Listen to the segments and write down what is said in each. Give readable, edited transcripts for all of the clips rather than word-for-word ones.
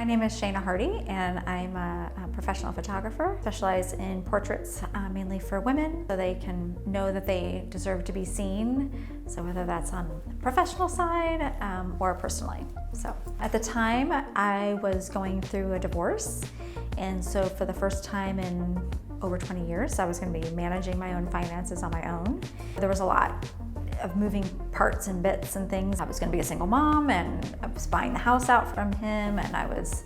My name is Shayna Hardy, and I'm a professional photographer. Specialize in portraits mainly for women, so they can know that they deserve to be seen. So whether that's on the professional side or personally. So at the time, I was going through a divorce, and so for the first time in over 20 years, I was going to be managing my own finances on my own. There was a lot of moving parts and bits and things. I was going to be a single mom, and I was buying the house out from him, and I was,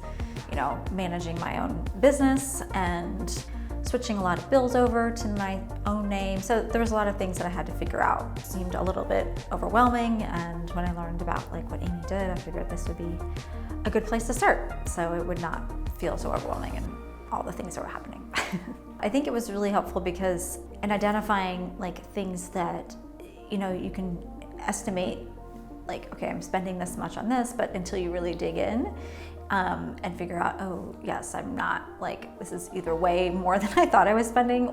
managing my own business and switching a lot of bills over to my own name. So there was a lot of things that I had to figure out. It seemed a little bit overwhelming, and when I learned about what Amy did, I figured this would be a good place to start, so it would not feel so overwhelming and all the things that were happening. I think it was really helpful because in identifying things that you can estimate, okay, I'm spending this much on this, but until you really dig in and figure out, oh yes, I'm not, this is either way more than I thought I was spending,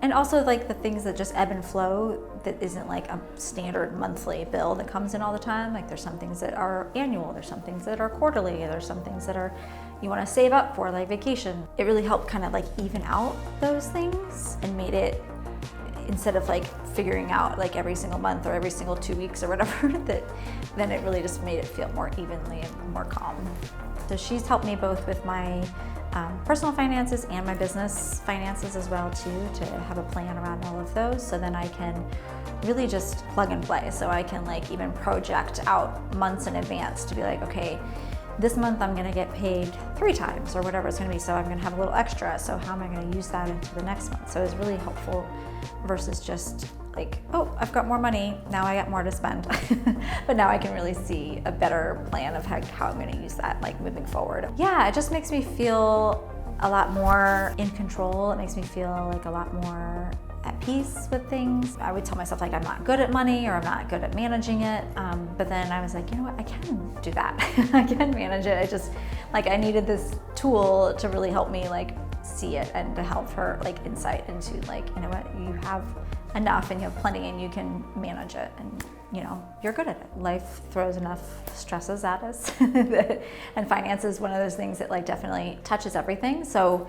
and also the things that just ebb and flow, that isn't a standard monthly bill that comes in all the time. There's some things that are annual, there's some things that are quarterly, there's some things that are you want to save up for, like vacation. It really helped kind of even out those things and made it, instead of figuring out every single month or every single 2 weeks or whatever, then it really just made it feel more evenly and more calm. So she's helped me both with my personal finances and my business finances as well too, to have a plan around all of those, so then I can really just plug and play. So I can even project out months in advance to be okay, this month I'm gonna get paid 3 times or whatever it's gonna be, so I'm gonna have a little extra, so how am I gonna use that into the next month? So it's really helpful versus just oh, I've got more money, now I got more to spend. But now I can really see a better plan of how I'm gonna use that moving forward. Yeah, it just makes me feel a lot more in control. It makes me feel a lot more at peace with things. I would tell myself I'm not good at money or I'm not good at managing it, but then I was you know what, I can do that. I can manage it. I just I needed this tool to really help me see it and to help her insight into you know what, you have enough and you have plenty and you can manage it, and you're good at it. Life throws enough stresses at us and finance is one of those things that definitely touches everything, so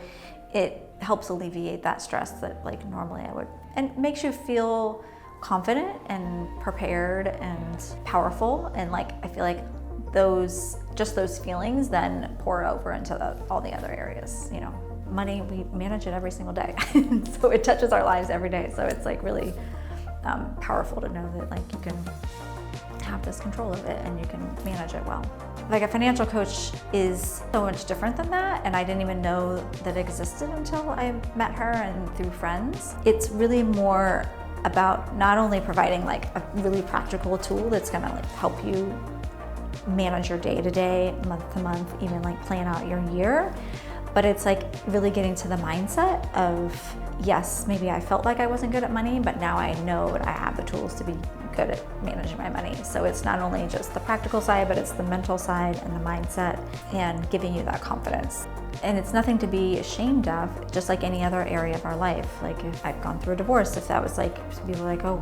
it helps alleviate that stress that normally I would, and makes you feel confident and prepared and powerful, and I feel those feelings then pour over into all the other areas. Money, we manage it every single day. So it touches our lives every day. So it's really powerful to know that you can have this control of it and you can manage it well. A financial coach is so much different than that, and I didn't even know that existed until I met her and through friends. It's really more about not only providing a really practical tool that's gonna help you manage your day-to-day, month-to-month, even plan out your year, but it's really getting to the mindset of, yes, maybe I felt I wasn't good at money, but now I know that I have the tools to be good at managing my money. So it's not only just the practical side, but it's the mental side and the mindset and giving you that confidence. And it's nothing to be ashamed of, just like any other area of our life. If I've gone through a divorce, if that was people are oh,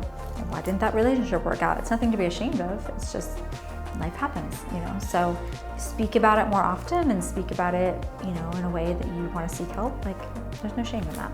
why didn't that relationship work out? It's nothing to be ashamed of. It's just life happens, So speak about it more often and speak about it, in a way that you want to seek help. There's no shame in that.